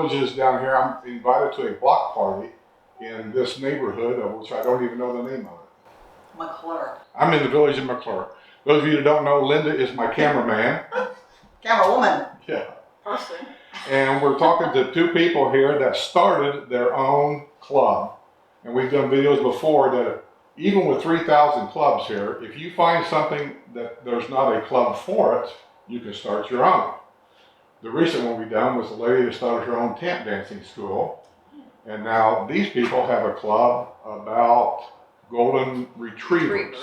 villages down here. I'm invited to a block party in this neighborhood, of which I don't even know the name of it. McClure. I'm in the village of McClure. Those of you that don't know, Linda is my cameraman. Camerawoman. Yeah. Person. And we're talking to two people here that started their own club. And we've done videos before that even with 3,000 clubs here, if you find something that there's not a club for it, you can start your own. The recent one we done was a lady that started her own tap dancing school. And now these people have a club about golden retrievers.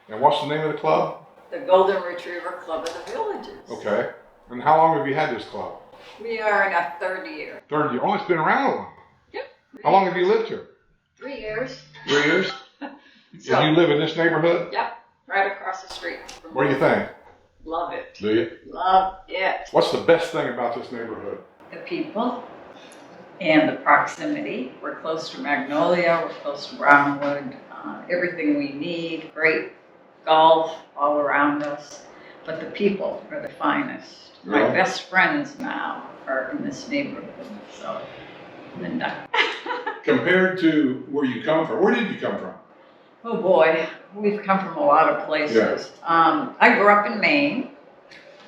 And what's the name of the club? The Golden Retriever Club of the Villages. Okay. And how long have you had this club? We are in our third year. Third year. Oh, it's been around a while. Yep. How long have you lived here? 3 years. 3 years? So, and you live in this neighborhood? Yep. Right across the street. What do you think? Love it. Do you? Love it. What's the best thing about this neighborhood? The people and the proximity. We're close to Magnolia. We're close to Brownwood. Everything we need. Great golf all around us. But the people are the finest. My best friends now are in this neighborhood. So, Linda. Compared to where you come from, where did you come from? Oh boy, we've come from a lot of places. Yeah. I grew up in Maine,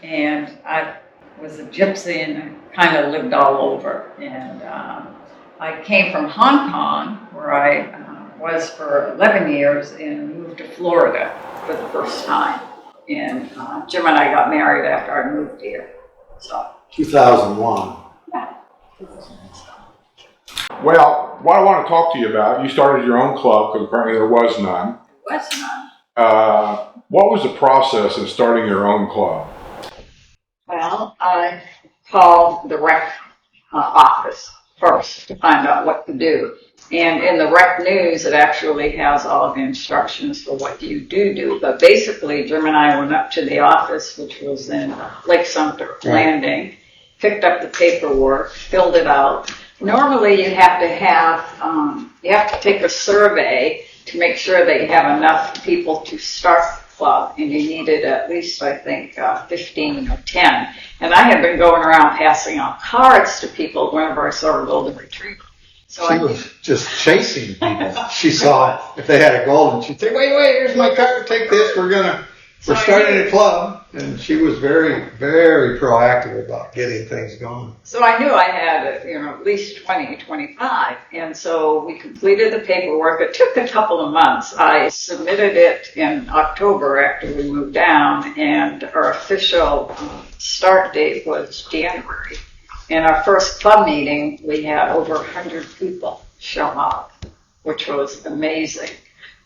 and I was a gypsy and kind of lived all over. And I came from Hong Kong, where I was for 11 years, and moved to Florida for the first time. And Jim and I got married after I moved here. So 2001. yeah. Well, what I want to talk to you about, you started your own club because apparently there was none. There was none. What was the process of starting your own club? Well, I called the rec office first to find out what to do. And in the rec news, it actually has all the instructions for what you do. But basically, Jim and I went up to the office, which was in Lake Sumter Landing, picked up the paperwork, filled it out. Normally, you have to take a survey to make sure that you have enough people to start the club, and you needed at least, I think, 15 or 10. And I had been going around passing out cards to people whenever I saw a golden retriever. So She was just chasing people. She saw if they had a golden, she'd say, wait, here's my card, take this, we're starting a club. And she was very, very proactive about getting things going. So I knew I had, at least 20, 25. And so we completed the paperwork. It took a couple of months. I submitted it in October after we moved down, and our official start date was January. In our first club meeting, we had over 100 people show up, which was amazing.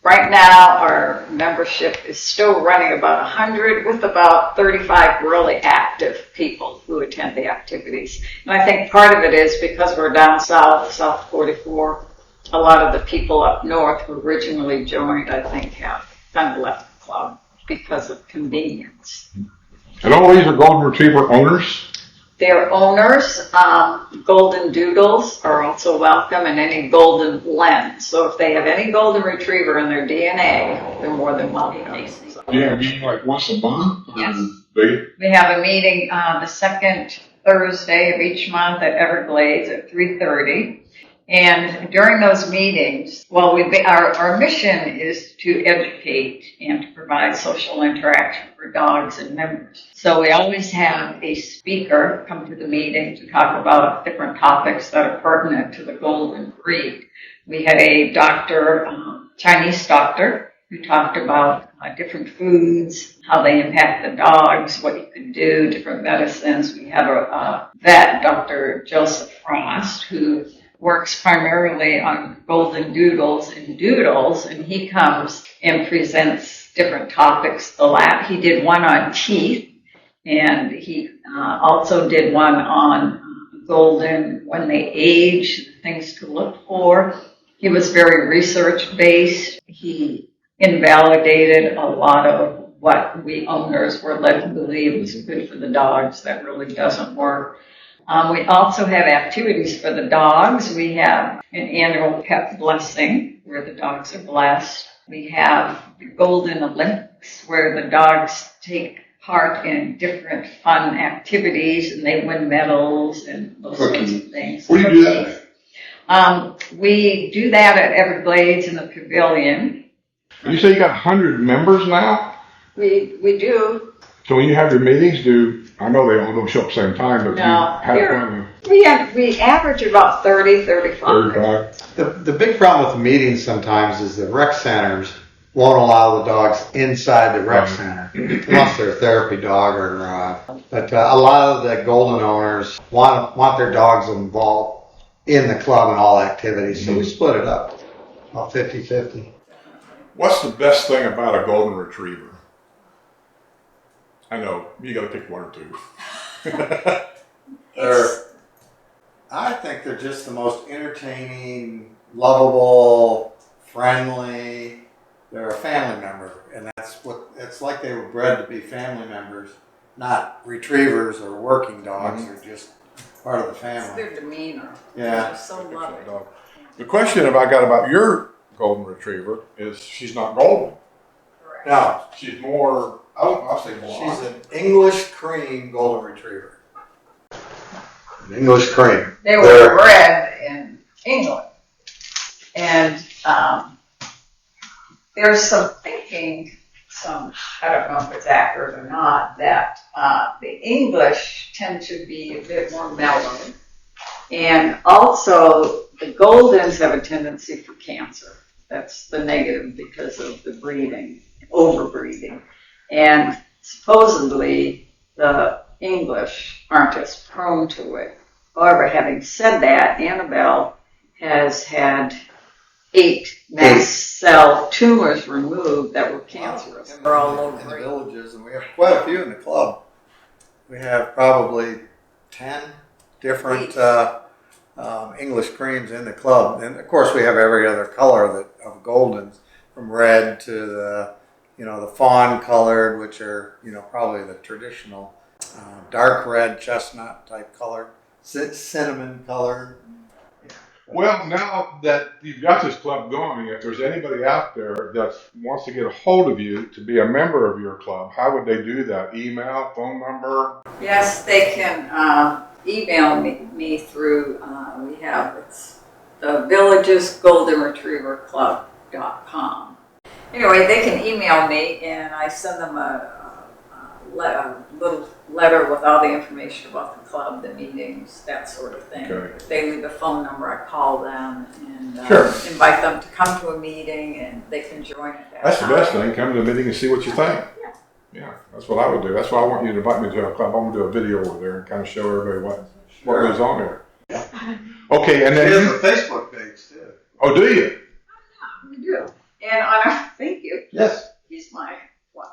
Right now, our membership is still running about 100 with about 35 really active people who attend the activities. And I think part of it is because we're down south, South 44, a lot of the people up north who originally joined, I think, have kind of left the club because of convenience. And all these are golden retriever owners? Their owners, golden doodles are also welcome, and any golden blends. So if they have any golden retriever in their DNA, they're more than welcome. Do you have a meeting like once a month? Yes. We have a meeting the second Thursday of each month at Everglades at 3:30. And during those meetings, our mission is to educate and to provide social interaction for dogs and members. So we always have a speaker come to the meeting to talk about different topics that are pertinent to the golden breed. We had a doctor, Chinese doctor, who talked about different foods, how they impact the dogs, what you can do, different medicines. We have a vet, Dr. Joseph Frost, who works primarily on golden doodles and doodles, and he comes and presents different topics. He did one on teeth, and he also did one on golden when they age, things to look for. He was very research-based. He invalidated a lot of what we owners were led to believe was good for the dogs. That really doesn't work. We also have activities for the dogs. We have an annual pet blessing where the dogs are blessed. We have the Golden Olympics where the dogs take part in different fun activities, and they win medals and those sorts of things. Where do you do that? We do that at Everglades in the pavilion. You say you got 100 members now? We do. So when you have your meetings, I know they all don't show up at the same time, but No, you have fun. we average about 30, 35. 35. The big problem with the meetings sometimes is the rec centers won't allow the dogs inside the rec center unless they're a therapy dog but a lot of the golden owners want their dogs involved in the club and all activities, so we split it up about 50-50. What's the best thing about a golden retriever? I know you got to pick one or two. I think they're just the most entertaining, lovable, friendly. They're a family member, and it's like they were bred to be family members, not retrievers or working dogs. They're just part of the family. It's their demeanor. Yeah. They're so loving. The question I got about your golden retriever is she's not golden. Correct. No, she's more, I'll say blonde. She's an English cream golden retriever. An English cream. They were bred in England, and there's some thinking, I don't know if it's accurate or not, that the English tend to be a bit more mellow, and also the Goldens have a tendency for cancer. That's the negative because of the breeding, overbreeding, and supposedly the English aren't as prone to it. However, having said that, Annabelle has had 8 mast cell tumors removed that were cancerous. And they're all over in the villages, and we have quite a few in the club. We have probably 10 different English creams in the club, and of course we have every other color of Goldens, from red to the fawn colored, which are probably the traditional dark red chestnut type color, cinnamon colored. Well, now that you've got this club going, if there's anybody out there that wants to get a hold of you to be a member of your club, how would they do that? Email, phone number? Yes, they can email me through, it's the Villages Golden Retriever Club.com. Anyway, they can email me, and I send them a little letter with all the information about the club, the meetings, that sort of thing. Okay. If they leave a phone number, I call them and Sure. invite them to come to a meeting, and they can join at that That's the time. best thing. Come to the meeting and see what you think. Yeah, that's what I would do. That's why I want you to invite me to a club. I'm going to do a video over there and kind of show everybody what goes on there. Okay, and then There's a Facebook page too. Oh, do you? We do. And on our, thank you. Yes. He's my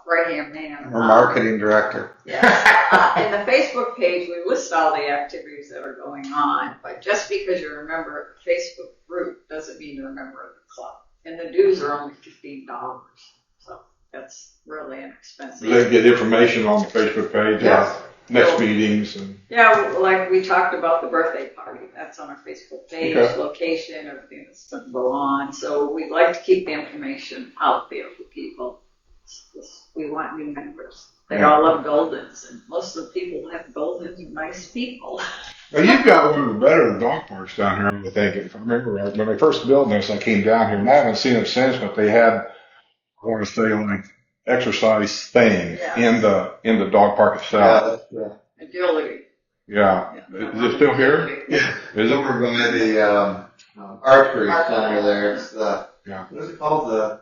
right-hand man. Our marketing director. Yeah. In the Facebook page, we list all the activities that are going on, but just because you're a member of the Facebook group doesn't mean you're a member of the club. And the dues are only $15, so that's really inexpensive. They get information on the Facebook page, Yes. next meetings, and Yeah, like we talked about the birthday party. That's on our Facebook page, Okay. location, everything that's going to go on. So we'd like to keep the information out there for people. We want new members. They all love Goldens, and most of the people who have Goldens are nice people. now you've got one of the better dog parks down here, I think. If I remember right, when they first built this, I came down here, and I haven't seen it since, but they had, I want to say, like, exercise thing in the dog park itself. Agility. Yeah. Is it still here? Yeah. Is it? We're going to the archery center there. It's the, what is it called? The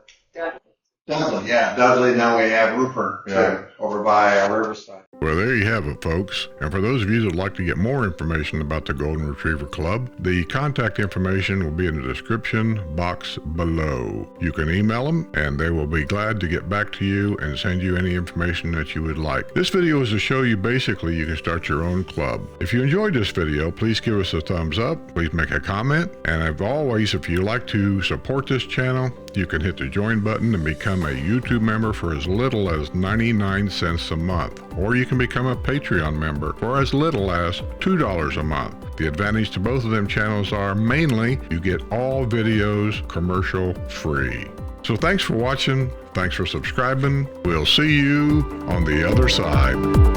Dudley. Yeah, Dudley. Now we have Rupert too, over by Riverside. Well, there you have it, folks. And for those of you that would like to get more information about the Golden Retriever Club, the contact information will be in the description box below. You can email them, and they will be glad to get back to you and send you any information that you would like. This video is to show you basically you can start your own club. If you enjoyed this video, please give us a thumbs up, please make a comment, and as always, if you like to support this channel, you can hit the join button and become a YouTube member for as little as 99 cents a month, or you can become a Patreon member for as little as $2 a month. The advantage to both of them channels are mainly you get all videos commercial free. So So thanks for watching. Thanks for subscribing. We'll see you on the other side.